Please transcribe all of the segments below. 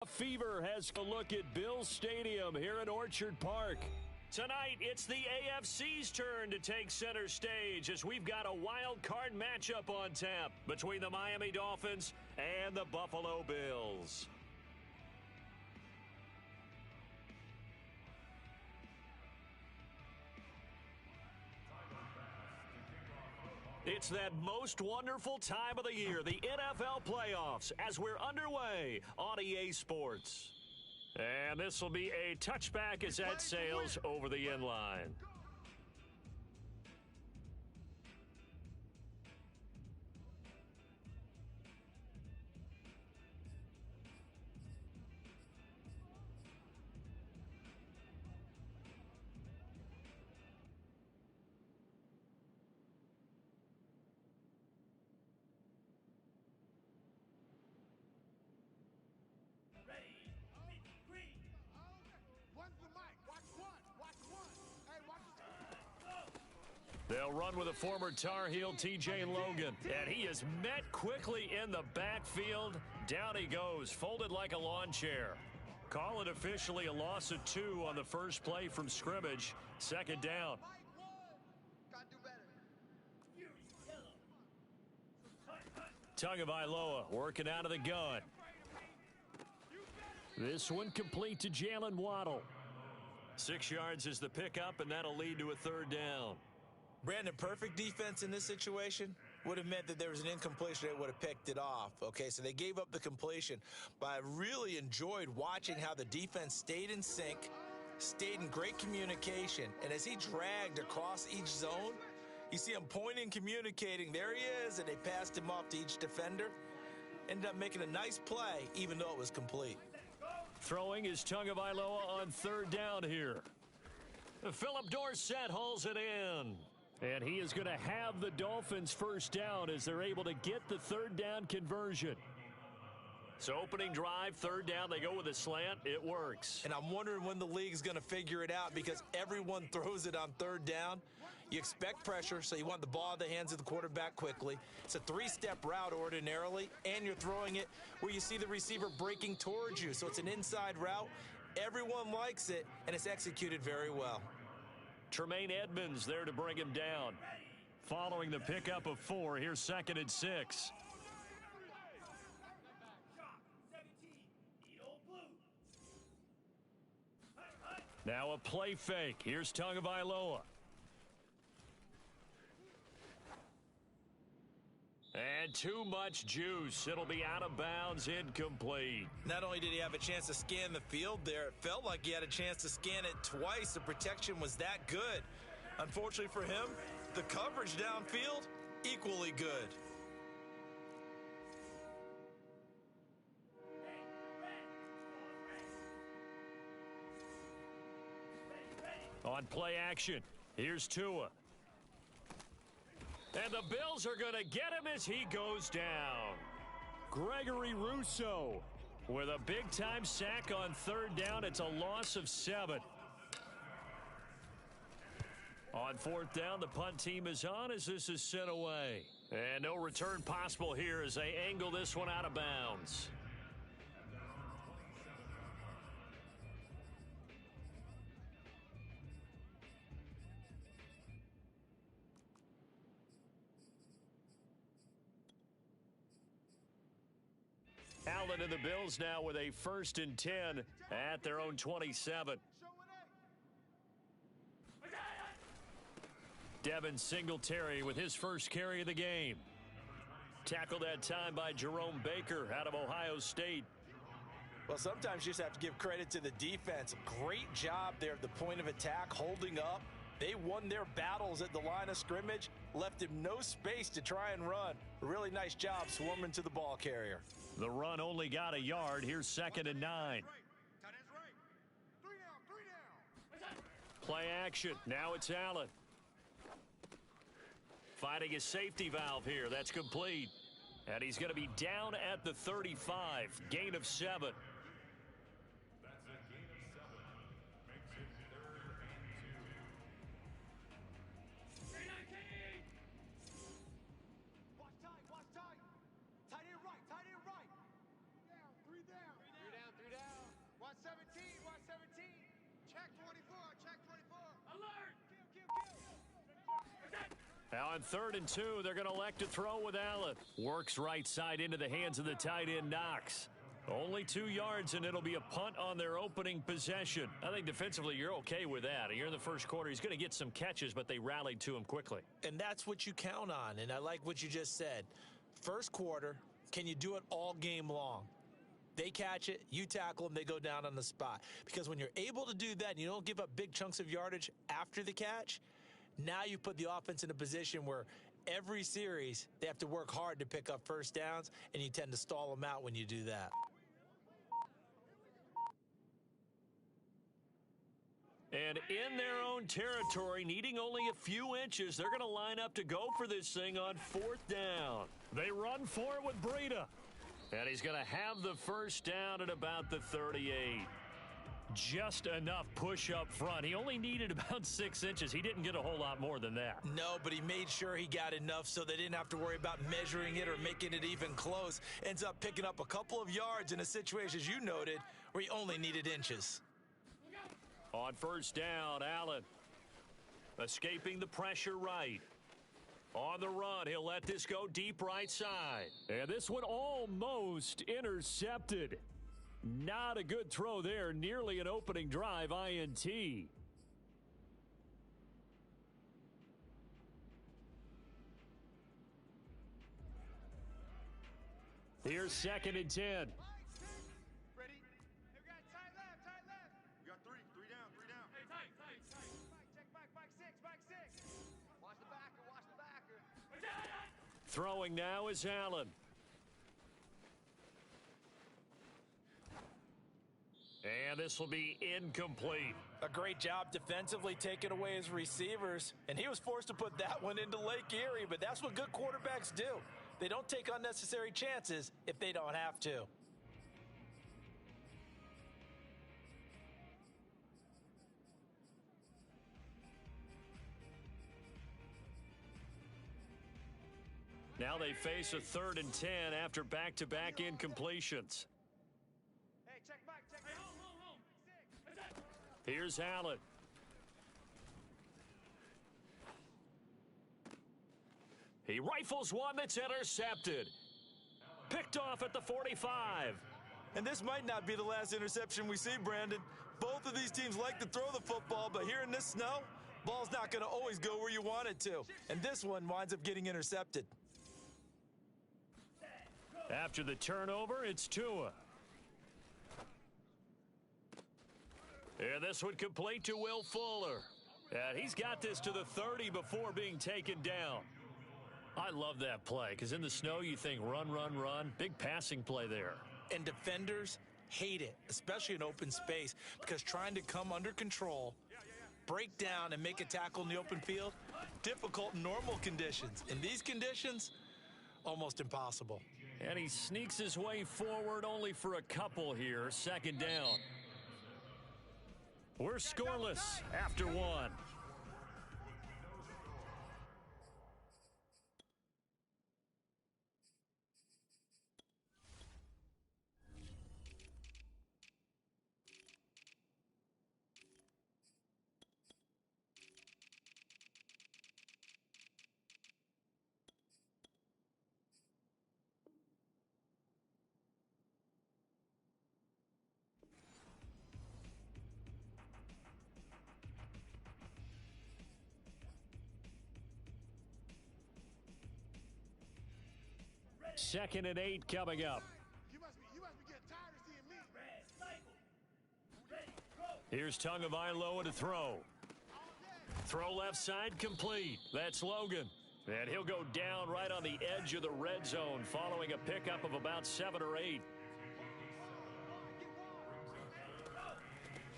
Fever has a look at Bills Stadium here in Orchard Park. Tonight, it's the AFC's turn to take center stage as we've got a wild card matchup on tap between the Miami Dolphins and the Buffalo Bills. It's that most wonderful time of the year, the NFL playoffs, as we're underway on EA Sports. And this will be a touchback as that sails over the end line. They'll run with a former Tar Heel, T.J. Logan, and he is met quickly in the backfield. Down he goes, folded like a lawn chair. Call it officially a loss of 2 on the first play from scrimmage. Second down. Tagovailoa working out of the gun. This one complete to Jalen Waddle. 6 yards is the pickup, and that'll lead to a third down. Brandon, perfect defense in this situation would have meant that there was an incompletion. They would have picked it off. Okay, so they gave up the completion. But I really enjoyed watching how the defense stayed in sync, stayed in great communication. And as he dragged across each zone, you see him pointing, communicating. There he is, and they passed him off to each defender. Ended up making a nice play, even though it was complete. Throwing is Tagovailoa on third down here. Philip Dorsett hauls it in. And he is going to have the Dolphins first down as they're able to get the third down conversion. So opening drive, third down, they go with a slant. It works. And I'm wondering when the league's going to figure it out because everyone throws it on third down. You expect pressure, so you want the ball in the hands of the quarterback quickly. It's a 3-step route ordinarily, and you're throwing it where you see the receiver breaking towards you. So it's an inside route. Everyone likes it, and it's executed very well. Tremaine Edmonds there to bring him down. Following the pickup of 4, here's 2nd and 6. Now a play fake. Here's Tagovailoa. And too much juice. It'll be out of bounds, incomplete. Not only did he have a chance to scan the field there, it felt like he had a chance to scan it twice. The protection was that good. Unfortunately for him, the coverage downfield, equally good. On play action, here's Tua. And the Bills are going to get him as he goes down. Gregory Rousseau with a big-time sack on third down. It's a loss of 7. On fourth down, the punt team is on as this is sent away. And no return possible here as they angle this one out of bounds. Allen and the Bills now with a 1st and 10 at their own 27. Devin Singletary with his first carry of the game. Tackled that time by Jerome Baker out of Ohio State. Well, sometimes you just have to give credit to the defense. Great job there at the point of attack, holding up. They won their battles at the line of scrimmage, left him no space to try and run. A really nice job swarming to the ball carrier. The run only got a yard. Here's 2nd and 9. Play action. Now it's Allen. Finding his safety valve here. That's complete. And he's going to be down at the 35. Gain of 7. Tight end right. Three down. Now on 3rd and 2, they're going to elect to throw with Allen. Works right side into the hands of the tight end, Knox. Only 2 yards, and it'll be a punt on their opening possession. I think defensively you're okay with that. Here in the first quarter, he's going to get some catches, but they rallied to him quickly. And that's what you count on, and I like what you just said. First quarter, can you do it all game long? They catch it, you tackle them, they go down on the spot. Because when you're able to do that and you don't give up big chunks of yardage after the catch, now you put the offense in a position where every series they have to work hard to pick up first downs, and you tend to stall them out when you do that. And in their own territory, needing only a few inches, they're going to line up to go for this thing on 4th down. They run for it with Breida. And he's going to have the first down at about the 38. Just enough push up front. He only needed about 6 inches. He didn't get a whole lot more than that. No, but he made sure he got enough so they didn't have to worry about measuring it or making it even close. Ends up picking up a couple of yards in a situation, as you noted, where he only needed inches. On 1st down, Allen escaping the pressure right. On the run, he'll let this go deep right side. And this one almost intercepted. Not a good throw there. Nearly an opening drive INT. Here's 2nd and 10. Ready? Hey, we got tight left. We got three down. Hey, tight. Check back 6. Watch the backer. Throwing now is Allen. And this will be incomplete. A great job defensively taking away his receivers, and he was forced to put that one into Lake Erie, but that's what good quarterbacks do. They don't take unnecessary chances if they don't have to. Now they face a 3rd and 10 after back-to-back incompletions. Hey, check back. Hey, hold. Here's Allen. He rifles one that's intercepted. Picked off at the 45. And this might not be the last interception we see, Brandon. Both of these teams like to throw the football, but here in this snow, ball's not going to always go where you want it to. And this one winds up getting intercepted. After the turnover, it's Tua. And this one complete to Will Fuller. And he's got this to the 30 before being taken down. I love that play because in the snow you think run. Big passing play there. And defenders hate it, especially in open space, because trying to come under control, break down, and make a tackle in the open field, difficult in normal conditions. In these conditions, almost impossible. And he sneaks his way forward only for a couple here. 2nd down. We're scoreless after 1. Second and 8 coming up. You must be getting tired of seeing me. Here's Tagovailoa to throw. Throw left side complete. That's Logan. And he'll go down right on the edge of the red zone following a pickup of about 7 or 8.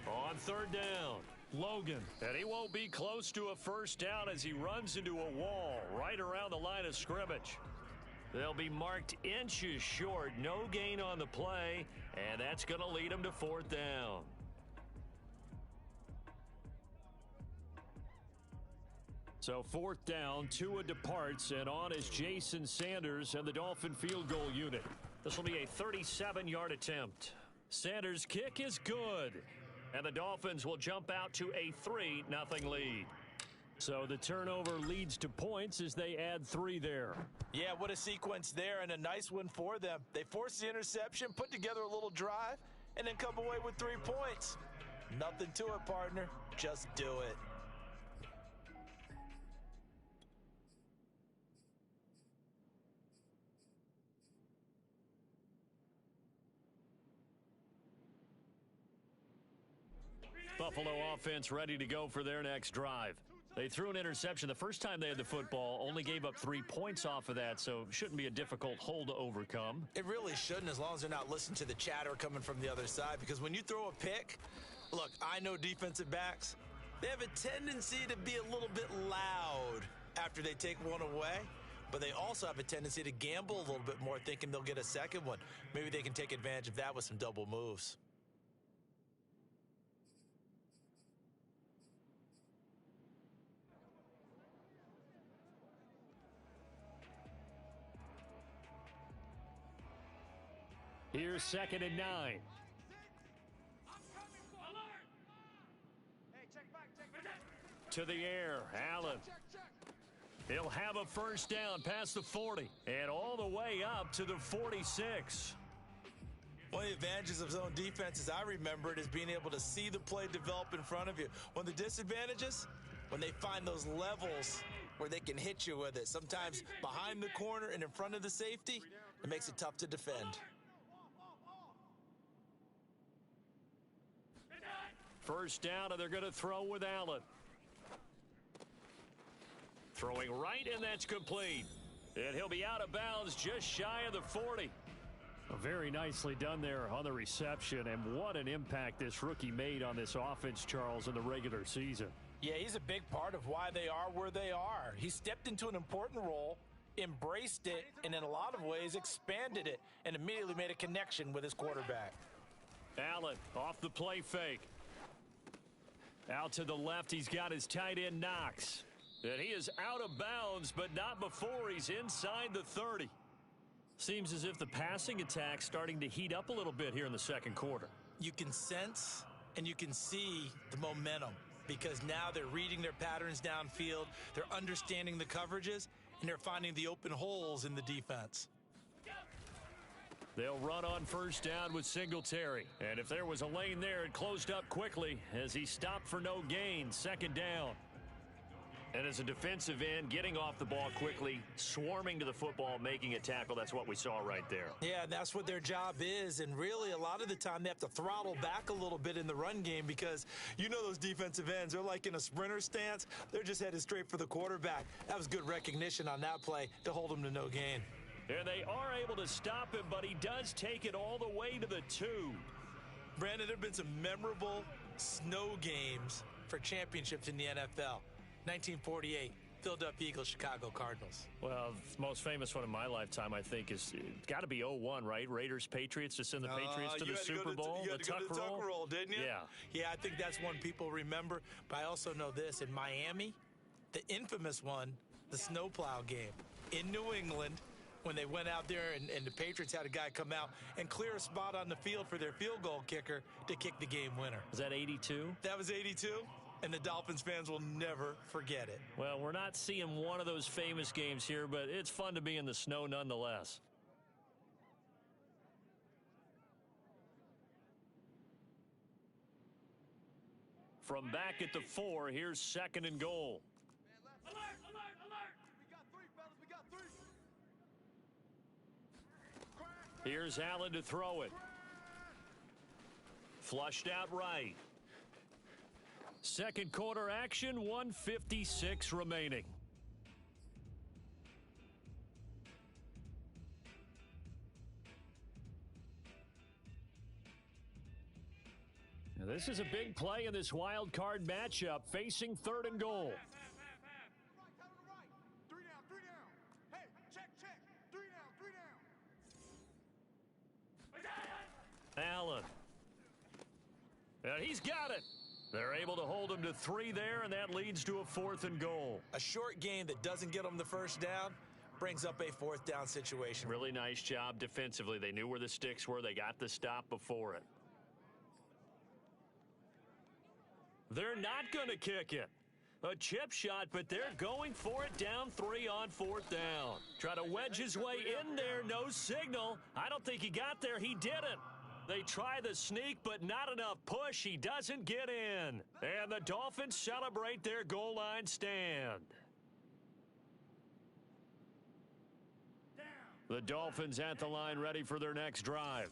On 3rd down, Logan. And he won't be close to a first down as he runs into a wall right around the line of scrimmage. They'll be marked inches short. No gain on the play, and that's going to lead them to 4th down. So 4th down, Tua departs, and on is Jason Sanders and the Dolphin field goal unit. This will be a 37-yard attempt. Sanders' kick is good, and the Dolphins will jump out to a 3-0 lead. So the turnover leads to points as they add 3 there. Yeah, what a sequence there, and a nice one for them. They force the interception, put together a little drive, and then come away with 3 points. Nothing to it, partner. Just do it. Buffalo offense ready to go for their next drive. They threw an interception the first time they had the football, only gave up 3 points off of that, so shouldn't be a difficult hole to overcome. It really shouldn't, as long as they're not listening to the chatter coming from the other side, because when you throw a pick, look, I know defensive backs, they have a tendency to be a little bit loud after they take one away, but they also have a tendency to gamble a little bit more, thinking they'll get a second one. Maybe they can take advantage of that with some double moves. Here's 2nd and 9. Hey, check back, check back. To the air, Allen. He'll have a first down past the 40 and all the way up to the 46. One of the advantages of zone defense, as I remember it, is being able to see the play develop in front of you. One of the disadvantages, when they find those levels where they can hit you with it. Sometimes behind the corner and in front of the safety, it makes it tough to defend. First down, and they're going to throw with Allen. Throwing right, and that's complete. And he'll be out of bounds just shy of the 40. Very nicely done there on the reception, and what an impact this rookie made on this offense, Charles, in the regular season. Yeah, he's a big part of why they are where they are. He stepped into an important role, embraced it, and in a lot of ways expanded it, and immediately made a connection with his quarterback. Allen off the play fake. Out to the left, he's got his tight end Knox. And he is out of bounds, but not before he's inside the 30. Seems as if the passing attack's starting to heat up a little bit here in the second quarter. You can sense and you can see the momentum, because now they're reading their patterns downfield, they're understanding the coverages, and they're finding the open holes in the defense. They'll run on first down with Singletary. And if there was a lane there, it closed up quickly as he stopped for no gain. 2nd down. And as a defensive end, getting off the ball quickly, swarming to the football, making a tackle, that's what we saw right there. Yeah, that's what their job is, and really a lot of the time they have to throttle back a little bit in the run game, because you know those defensive ends, they're like in a sprinter stance. They're just headed straight for the quarterback. That was good recognition on that play to hold him to no gain. And they are able to stop him, but he does take it all the way to the 2. Brandon, there have been some memorable snow games for championships in the NFL. 1948, Philadelphia Eagles, Chicago Cardinals. Well, the most famous one in my lifetime, I think, is got to be 01, right? Raiders, Patriots, to send the Patriots to the Super Bowl. You had to go to the tuck roll, didn't you? Yeah. Yeah, I think that's one people remember. But I also know this. In Miami, the infamous one, the snowplow game. In New England, when they went out there and the Patriots had a guy come out and clear a spot on the field for their field goal kicker to kick the game winner. Was that 82? That was 82, and the Dolphins fans will never forget it. Well, we're not seeing one of those famous games here, but it's fun to be in the snow nonetheless. From back at the 4, here's 2nd and goal. Alert, alert, alert! We got 3, fellas, we got 3. Here's Allen to throw it. Flushed out right. Second quarter action, 1:56 remaining. Now, this is a big play in this wild card matchup, facing 3rd and goal. Right, cover to right. 3 down, 3 down. Hey, check, check. 3 down, 3 down. Allen. And he's got it. They're able to hold him to 3 there, and that leads to a 4th and goal. A short game that doesn't get them the first down brings up a 4th down situation. Really nice job defensively. They knew where the sticks were. They got the stop before it. They're not going to kick it. A chip shot, but they're going for it down 3 on 4th down. Try to wedge his way in there, no signal. I don't think he got there. He didn't. They try the sneak, but not enough push. He doesn't get in. And the Dolphins celebrate their goal line stand. The Dolphins at the line ready for their next drive.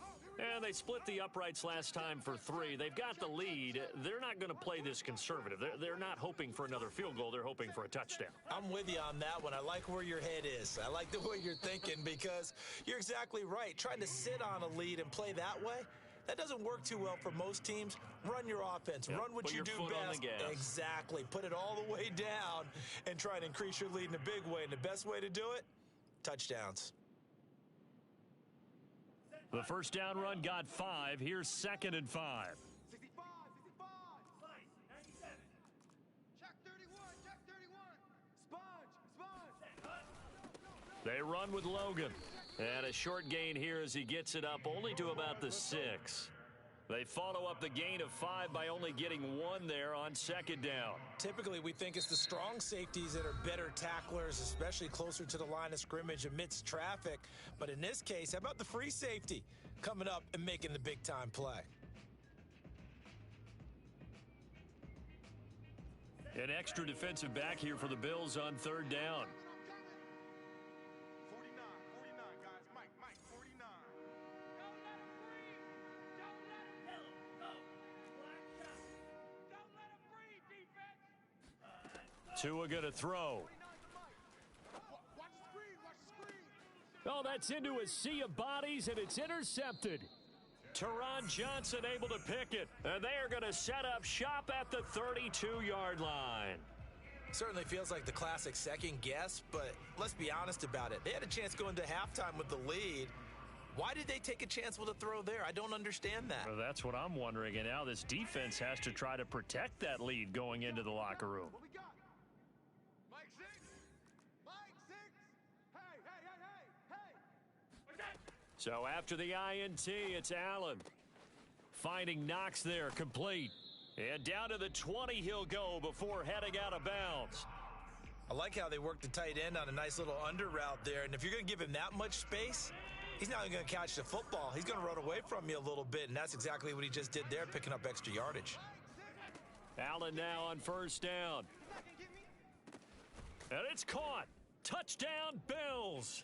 And they split the uprights last time for 3. They've got the lead. They're not going to play this conservative. They're not hoping for another field goal. They're hoping for a touchdown. I'm with you on that one. I like where your head is. I like the way you're thinking because you're exactly right. Trying to sit on a lead and play that way, that doesn't work too well for most teams. Run your offense. Run what you do best. Exactly. Put it all the way down and try and increase your lead in a big way. And the best way to do it, touchdowns. The first down run got 5. Here's 2nd and 5. 65, 65. Slice, 97. Check 31, check 31. Sponge. They run with Logan. And a short gain here as he gets it up only to about the 6. They follow up the gain of 5 by only getting 1 there on 2nd down. Typically, we think it's the strong safeties that are better tacklers, especially closer to the line of scrimmage amidst traffic. But in this case, how about the free safety coming up and making the big-time play? An extra defensive back here for the Bills on 3rd down. 49, 49, guys. Mike, 49. Don't let him breathe. Don't let him kill him. Go. Black shot. Don't let him breathe, defense. Tua going to throw. 49 to Mike. Watch the screen, watch the screen. Oh, that's into a sea of bodies, and it's intercepted. Teron Johnson able to pick it. And they are going to set up shop at the 32-yard line. Certainly feels like the classic second guess, but let's be honest about it. They had a chance going to halftime with the lead. Why did they take a chance with a throw there? I don't understand that. Well, that's what I'm wondering. And now this defense has to try to protect that lead going into the locker room. What we got? Mike 6. Mike 6. Hey. So after the INT, it's Allen. Finding Knox there, complete. And down to the 20 he'll go before heading out of bounds. I like how they work the tight end on a nice little under route there. And if you're going to give him that much space, he's not going to catch the football. He's going to run away from you a little bit, and that's exactly what he just did there, picking up extra yardage. Allen now on 1st down. And it's caught. Touchdown, Bills.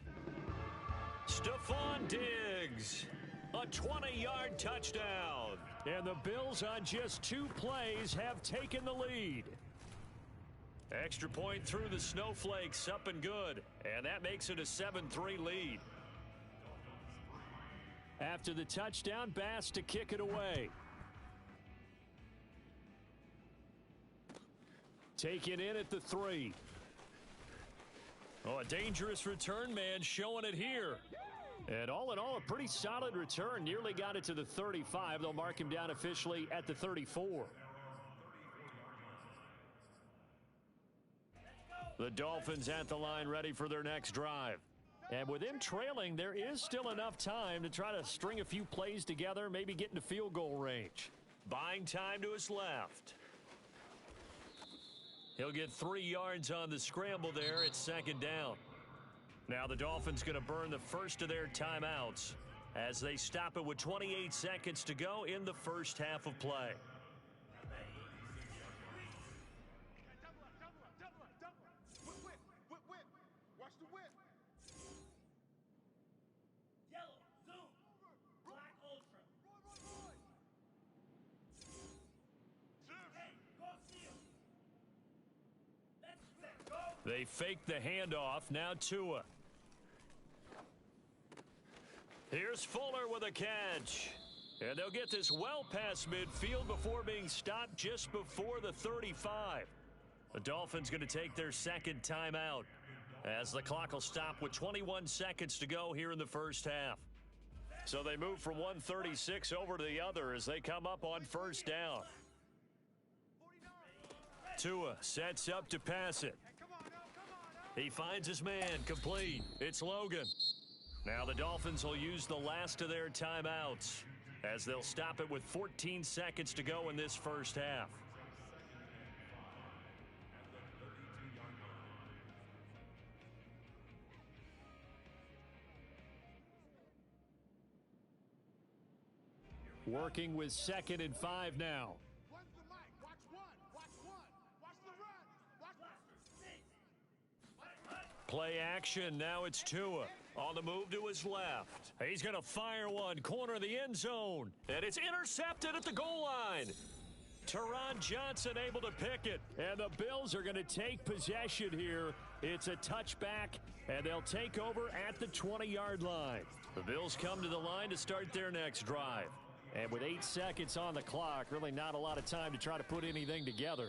Stephon Diggs. A 20-yard touchdown. And the Bills on just 2 plays have taken the lead. Extra point through the snowflakes, up and good. And that makes it a 7-3 lead. After the touchdown, Bass to kick it away. Taken in at the 3. Oh, a dangerous return man showing it here. And all in all, a pretty solid return. Nearly got it to the 35. They'll mark him down officially at the 34. The Dolphins at the line ready for their next drive. And with them trailing, there is still enough time to try to string a few plays together, maybe get into field goal range. Buying time to his left. He'll get 3 yards on the scramble there at 2nd down. Now the Dolphins going to burn the first of their timeouts as they stop it with 28 seconds to go in the first half of play. Double up. Whip. Watch the whip. Yellow, zoom. Black ultra. Roy. Hey, go steal. Let's go. They fake the handoff. Now Tua. Here's Fuller with a catch. And they'll get this well past midfield before being stopped just before the 35. The Dolphins going to take their 2nd timeout as the clock will stop with 21 seconds to go here in the first half. So they move from 136 over to the other as they come up on 1st down. Tua sets up to pass it. He finds his man, complete. It's Logan. Now the Dolphins will use the last of their timeouts as they'll stop it with 14 seconds to go in this first half. working with 2nd and 5 now. One's the mic. Watch one. Watch one. Watch the run. Watch. Play action. Now it's Tua on the move to his left. He's going to fire one. Corner of the end zone. And it's intercepted at the goal line. Teron Johnson able to pick it. And the Bills are going to take possession here. It's a touchback, and they'll take over at the 20-yard line. The Bills come to the line to start their next drive. And with 8 seconds on the clock, really not a lot of time to try to put anything together.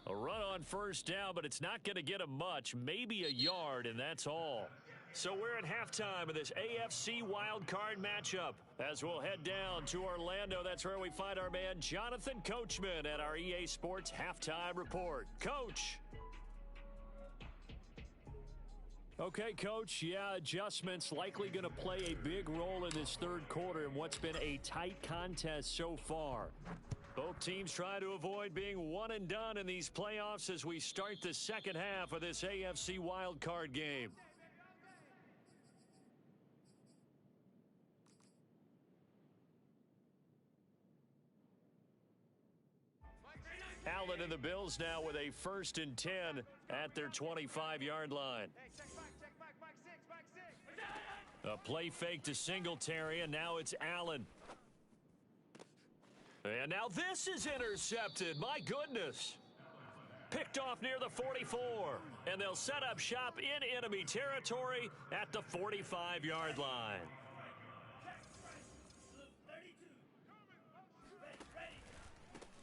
A run on first down, but it's not going to get him much, maybe a yard, and that's all. So we're at halftime of this AFC wildcard matchup. As we'll head down to Orlando, that's where we find our man Jonathan Coachman at our EA Sports Halftime Report. Coach. Okay, Coach, yeah, adjustments likely going to play a big role in this third quarter in what's been a tight contest so far. Both teams try to avoid being one and done in these playoffs as we start the second half of this AFC wildcard game. Allen and the Bills now with a 1st and 10 at their 25-yard line. A play fake to Singletary, and now it's Allen. And now this is intercepted. My goodness. Picked off near the 44. And they'll set up shop in enemy territory at the 45-yard line.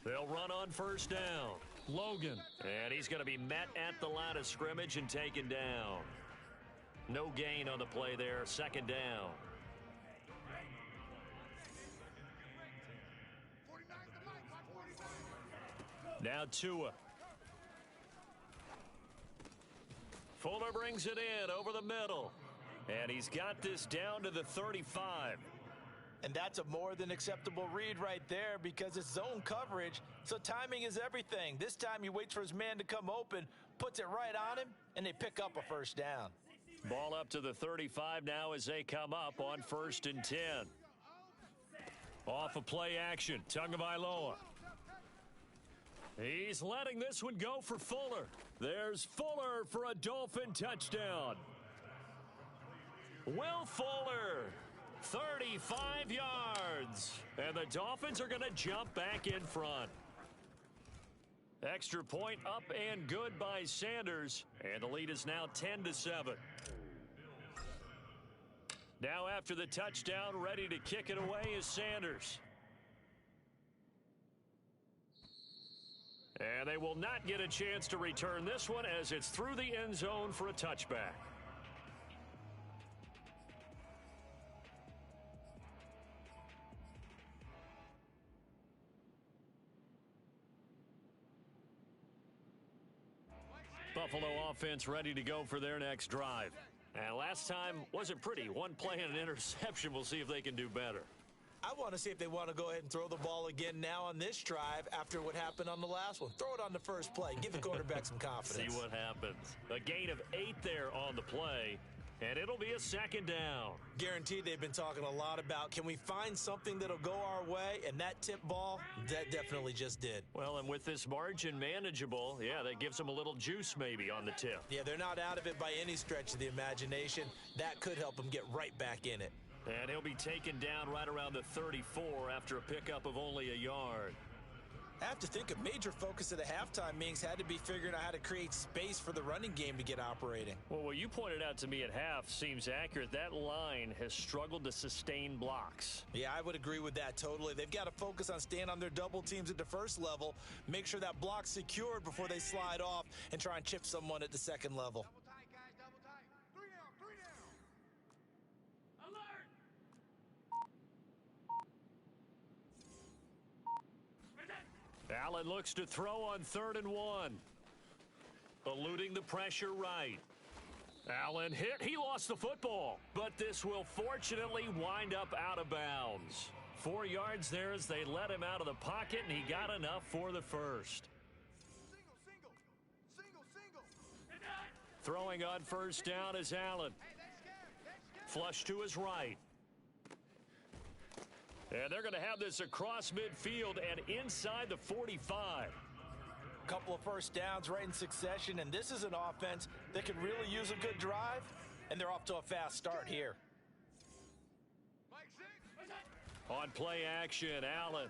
They'll run on first down. Logan. And he's going to be met at the line of scrimmage and taken down. No gain on the play there. 2nd down. Now Tua. Fuller brings it in over the middle. And he's got this down to the 35. And that's a more than acceptable read right there because it's zone coverage, so timing is everything. This time he waits for his man to come open, puts it right on him, and they pick up a 1st down. Ball up to the 35 now as they come up on 1st and 10. Off of play action, Tagovailoa. He's letting this one go for Fuller. There's Fuller for a Dolphin touchdown. Will Fuller, 35 yards. And the Dolphins are going to jump back in front. Extra point up and good by Sanders. And the lead is now 10-7. Now after the touchdown, ready to kick it away is Sanders. And they will not get a chance to return this one as it's through the end zone for a touchback. Buffalo offense ready to go for their next drive. And last time wasn't pretty. One play and an interception. We'll see if they can do better. I want to see if they want to go ahead and throw the ball again now on this drive after what happened on the last one. Throw it on the first play. Give the quarterback some confidence. See what happens. A gain of 8 there on the play, and it'll be a 2nd down. Guaranteed they've been talking a lot about, can we find something that'll go our way? And that tip ball, that definitely just did. Well, and with this margin manageable, yeah, that gives them a little juice maybe on the tip. Yeah, they're not out of it by any stretch of the imagination. That could help them get right back in it. And he'll be taken down right around the 34 after a pickup of only a yard. I have to think a major focus of the halftime meetings had to be figuring out how to create space for the running game to get operating. Well, what you pointed out to me at half seems accurate. That line has struggled to sustain blocks. Yeah, I would agree with that totally. They've got to focus on staying on their double teams at the first level, make sure that block's secured before they slide off and try and chip someone at the second level. Double tight, guys. Double tight. 3 down. 3 down. Alert! Allen looks to throw on 3rd and 1. Eluding the pressure right. Allen hit. He lost the football. But this will fortunately wind up out of bounds. 4 yards there as they let him out of the pocket, and he got enough for the first. Single. Throwing on first down is Allen. Flush to his right. And they're going to have this across midfield and inside the 45. Couple of first downs right in succession, and this is an offense that can really use a good drive, and they're off to a fast start here. On play action, Allen.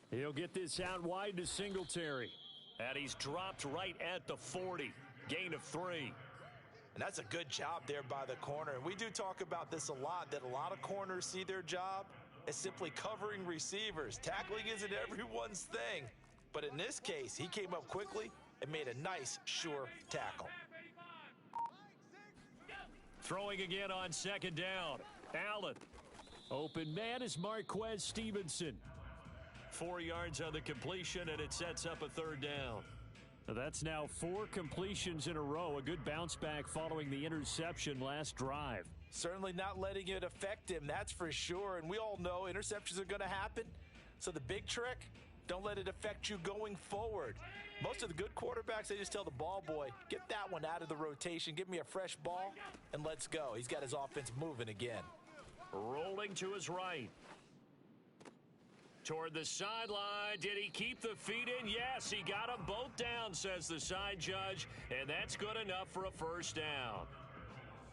He'll get this out wide to Singletary. And he's dropped right at the 40. Gain of 3. And that's a good job there by the corner. And we do talk about this a lot, that a lot of corners see their job as simply covering receivers. Tackling isn't everyone's thing. But in this case, he came up quickly and made a nice, sure tackle. Throwing again on second down. Allen. Open man is Marquez Stevenson. 4 yards on the completion, and it sets up a third down. That's now 4 completions in a row. A good bounce back following the interception last drive. Certainly not letting it affect him, that's for sure. And we all know interceptions are going to happen. So the big trick, don't let it affect you going forward. Most of the good quarterbacks, they just tell the ball boy, get that one out of the rotation, give me a fresh ball, and let's go. He's got his offense moving again. Rolling to his right. Toward the sideline. Did he keep the feet in? Yes, he got them both down, says the side judge, and that's good enough for a first down.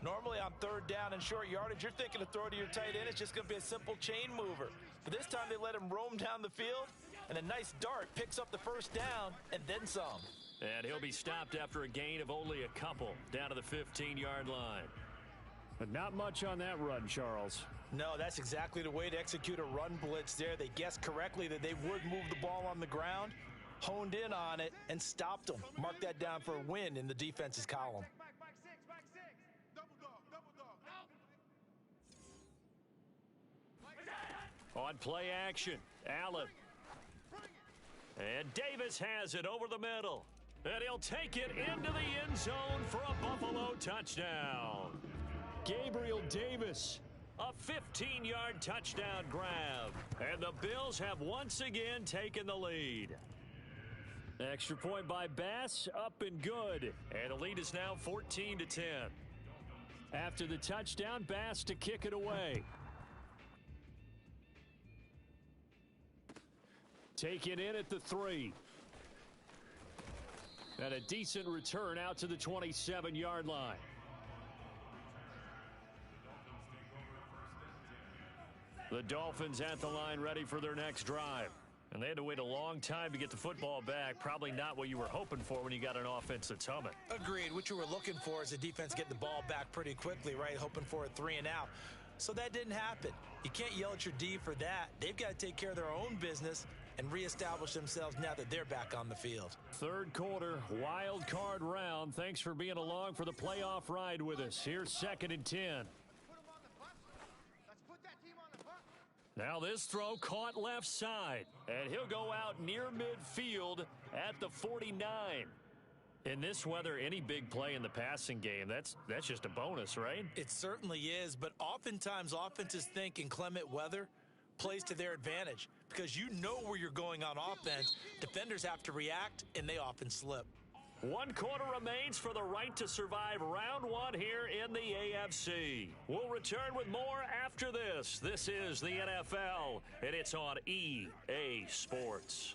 Normally on third down and short yardage, you're thinking to throw to your tight end. It's just going to be a simple chain mover. But this time they let him roam down the field, and a nice dart picks up the first down and then some. And he'll be stopped after a gain of only a couple down to the 15-yard line. But not much on that run, Charles. No, that's exactly the way to execute a run blitz there. They guessed correctly that they would move the ball on the ground, honed in on it, and stopped them. Mark that down for a win in the defense's column. On play action, Allen. And Davis has it over the middle. And he'll take it into the end zone for a Buffalo touchdown. Gabriel Davis, a 15-yard touchdown grab. And the Bills have once again taken the lead. Extra point by Bass, up and good. And the lead is now 14-10. After the touchdown, Bass to kick it away. Taken in at the 3. And a decent return out to the 27-yard line. The Dolphins at the line ready for their next drive. And they had to wait a long time to get the football back. Probably not what you were hoping for when you got an offense that's humming. Agreed. What you were looking for is the defense getting the ball back pretty quickly, right? Hoping for a 3 and out. So that didn't happen. You can't yell at your D for that. They've got to take care of their own business and reestablish themselves now that they're back on the field. Third quarter, wild card round. Thanks for being along for the playoff ride with us. Here's 2nd and 10. Now this throw caught left side, and he'll go out near midfield at the 49. In this weather, any big play in the passing game, that's just a bonus, right? It certainly is, but oftentimes offenses think inclement weather plays to their advantage because you know where you're going on offense. Defenders have to react, and they often slip. 1 quarter remains for the right to survive round 1 here in the AFC. We'll return with more after this. This is the NFL, and it's on EA Sports.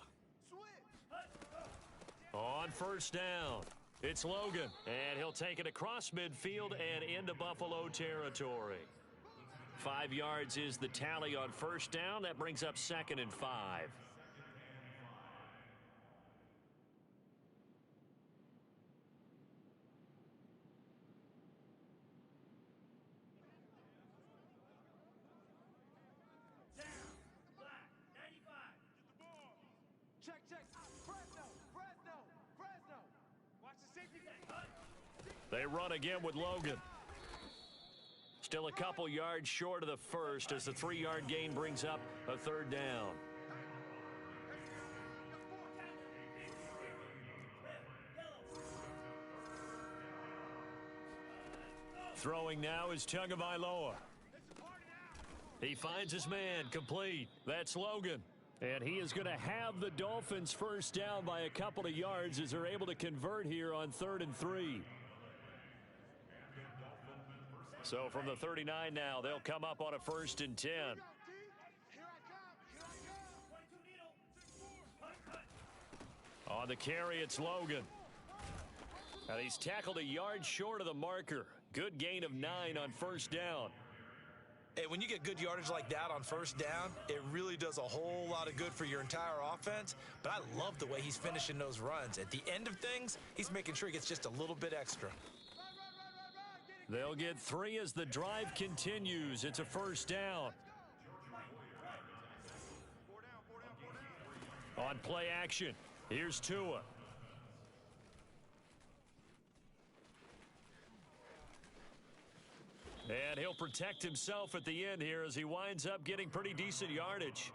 On first down, it's Logan, and he'll take it across midfield and into Buffalo territory. 5 yards is the tally on first down. That brings up 2nd and 5. They run again with Logan. Still a couple yards short of the first as the 3-yard gain brings up a third down. Throwing now is Tagovailoa. He finds his man, complete. That's Logan. And he is going to have the Dolphins first down by a couple of yards as they're able to convert here on 3rd and 3. So from the 39 now, they'll come up on a 1st and 10. On the carry, it's Logan. And he's tackled a yard short of the marker. Good gain of 9 on 1st down. Hey, when you get good yardage like that on 1st down, it really does a whole lot of good for your entire offense. But I love the way he's finishing those runs. At the end of things, he's making sure he gets just a little bit extra. They'll get 3 as the drive continues. It's a 1st down. On play action, here's Tua. And he'll protect himself at the end here as he winds up getting pretty decent yardage.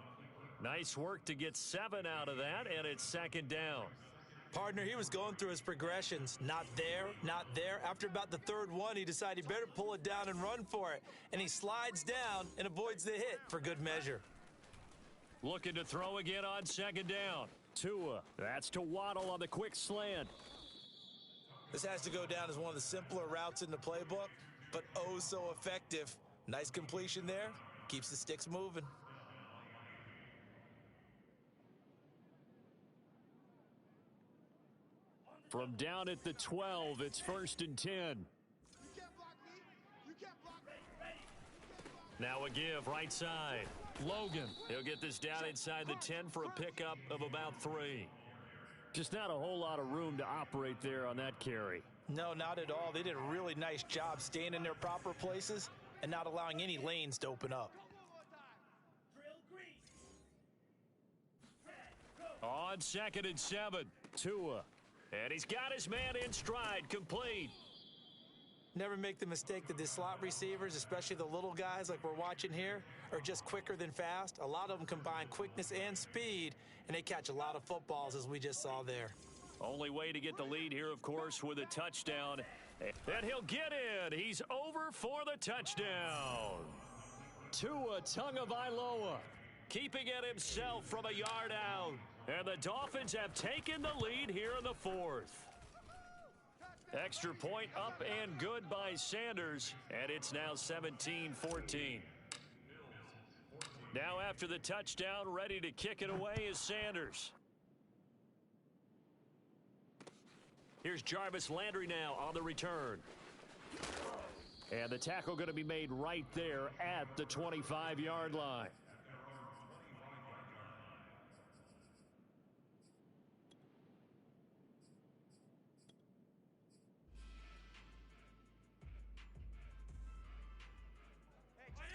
Nice work to get 7 out of that, and it's 2nd down. Partner, he was going through his progressions. Not there, not there. After about the 3rd one, he decided he better pull it down and run for it. And he slides down and avoids the hit for good measure. Looking to throw again on 2nd down. Tua, that's to Waddle on the quick slant. This has to go down as one of the simpler routes in the playbook, but oh so effective. Nice completion there. Keeps the sticks moving. From down at the 12, it's 1st and 10. Now a give, right side. Logan, he'll get this down inside the 10 for a pickup of about 3. Just not a whole lot of room to operate there on that carry. No, not at all. They did a really nice job staying in their proper places and not allowing any lanes to open up. On 2nd and 7, Tua. And he's got his man in stride, complete. Never make the mistake that the slot receivers, especially the little guys like we're watching here, are just quicker than fast. A lot of them combine quickness and speed, and they catch a lot of footballs, as we just saw there. Only way to get the lead here, of course, with a touchdown. And he'll get in. He's over for the touchdown. Tua Tagovailoa keeping it himself from a yard out. And the Dolphins have taken the lead here in the 4th. Extra point up and good by Sanders, and it's now 17-14. Now after the touchdown, ready to kick it away is Sanders. Here's Jarvis Landry now on the return. And the tackle going to be made right there at the 25-yard line.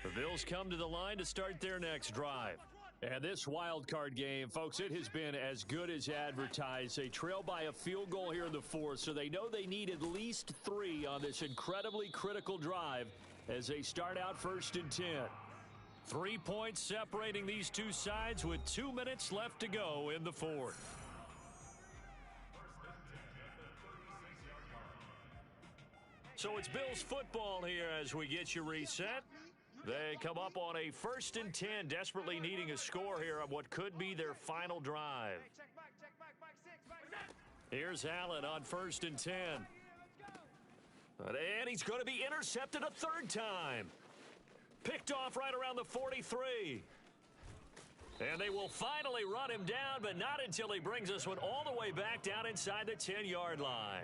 The Bills come to the line to start their next drive. And this wild card game, folks, it has been as good as advertised. They trail by a field goal here in the 4th, so they know they need at least 3 on this incredibly critical drive as they start out 1st and 10. 3 points separating these two sides with 2 minutes left to go in the 4th. So it's Bills football here as we get you reset. They come up on a 1st and 10, desperately needing a score here on what could be their final drive. Here's Allen on 1st and 10. And he's going to be intercepted a 3rd time. Picked off right around the 43. And they will finally run him down, but not until he brings this one all the way back down inside the 10-yard line.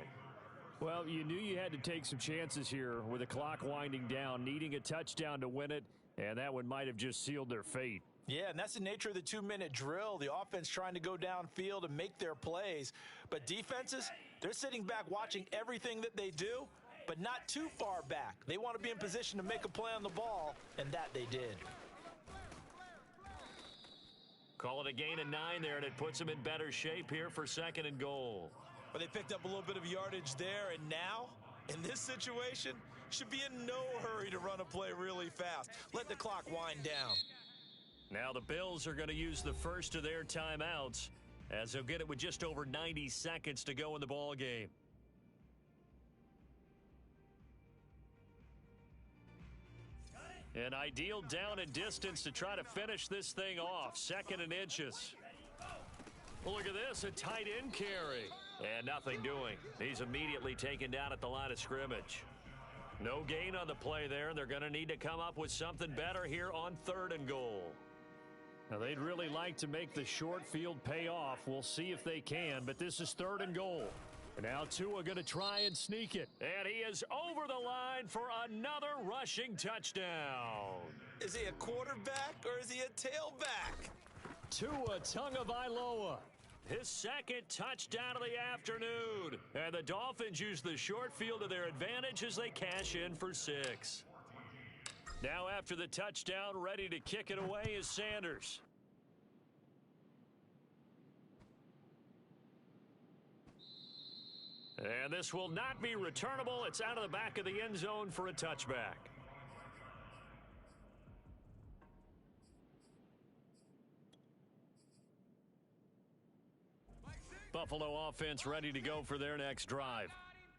Well, you knew you had to take some chances here with the clock winding down, needing a touchdown to win it, and that one might have just sealed their fate. Yeah, and that's the nature of the 2-minute drill. The offense trying to go downfield and make their plays. But defenses, they're sitting back watching everything that they do, but not too far back. They want to be in position to make a play on the ball, and that they did. Call it a gain of 9 there, and it puts them in better shape here for 2nd and goal. But they picked up a little bit of yardage there, and now, in this situation, should be in no hurry to run a play really fast. Let the clock wind down. Now the Bills are going to use the first of their timeouts as they'll get it with just over 90 seconds to go in the ball game. An ideal down and distance to try to finish this thing off. 2nd and inches. Well, look at this, a tight end carry. And nothing doing. He's immediately taken down at the line of scrimmage. No gain on the play there. They're going to need to come up with something better here on 3rd and goal. Now, they'd really like to make the short field pay off. We'll see if they can, but this is 3rd and goal. And now Tua going to try and sneak it. And he is over the line for another rushing touchdown. Is he a quarterback or is he a tailback? Tua Tagovailoa, his 2nd touchdown of the afternoon. And the Dolphins use the short field to their advantage as they cash in for 6. Now after the touchdown, ready to kick it away is Sanders. And this will not be returnable. It's out of the back of the end zone for a touchback. Buffalo offense ready to go for their next drive.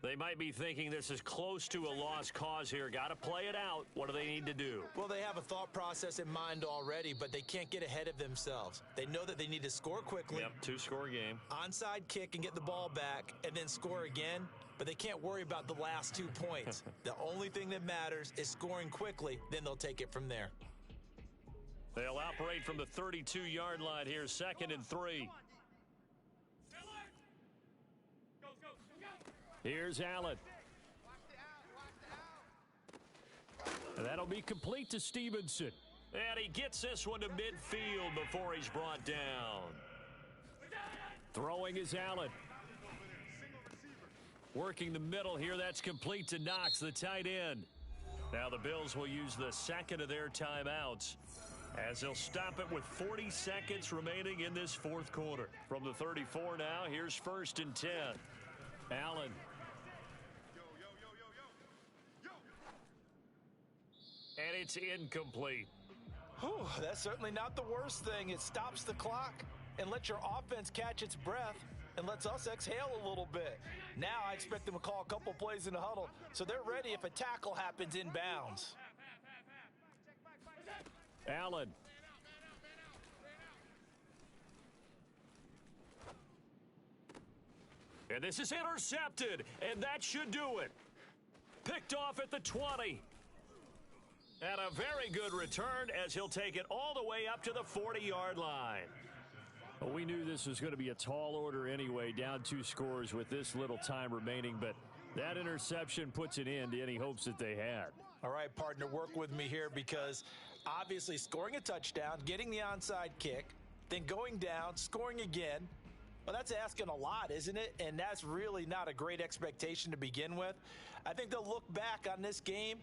They might be thinking this is close to a lost cause here. Got to play it out. What do they need to do? Well, they have a thought process in mind already, but they can't get ahead of themselves. They know that they need to score quickly. Yep, 2-score game. Onside kick and get the ball back and then score again, but they can't worry about the last 2 points. The only thing that matters is scoring quickly, then they'll take it from there. They'll operate from the 32-yard line here, 2nd and 3. Here's Allen. And that'll be complete to Stevenson. And he gets this one to midfield before he's brought down. Throwing is Allen. Working the middle here. That's complete to Knox, the tight end. Now the Bills will use the 2nd of their timeouts as they'll stop it with 40 seconds remaining in this 4th quarter. From the 34 now, here's 1st and 10. Allen. And it's incomplete. Whew, that's certainly not the worst thing. It stops the clock and lets your offense catch its breath and lets us exhale a little bit. Now I expect them to call a couple plays in the huddle so they're ready if a tackle happens inbounds. Allen. And this is intercepted, and that should do it. Picked off at the 20. And a very good return as he'll take it all the way up to the 40-yard line. Well, we knew this was going to be a tall order anyway, down 2 scores with this little time remaining, but that interception puts an end to any hopes that they had. All right, partner, work with me here because obviously scoring a touchdown, getting the onside kick, then going down, scoring again, well, that's asking a lot, isn't it? And that's really not a great expectation to begin with. I think they'll look back on this game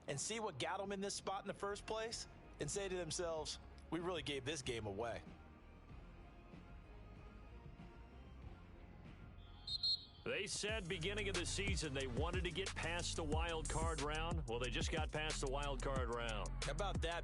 and see what got them in this spot in the first place and say to themselves, we really gave this game away. They said beginning of the season they wanted to get past the wild card round. Well, they just got past the wild card round. How about that?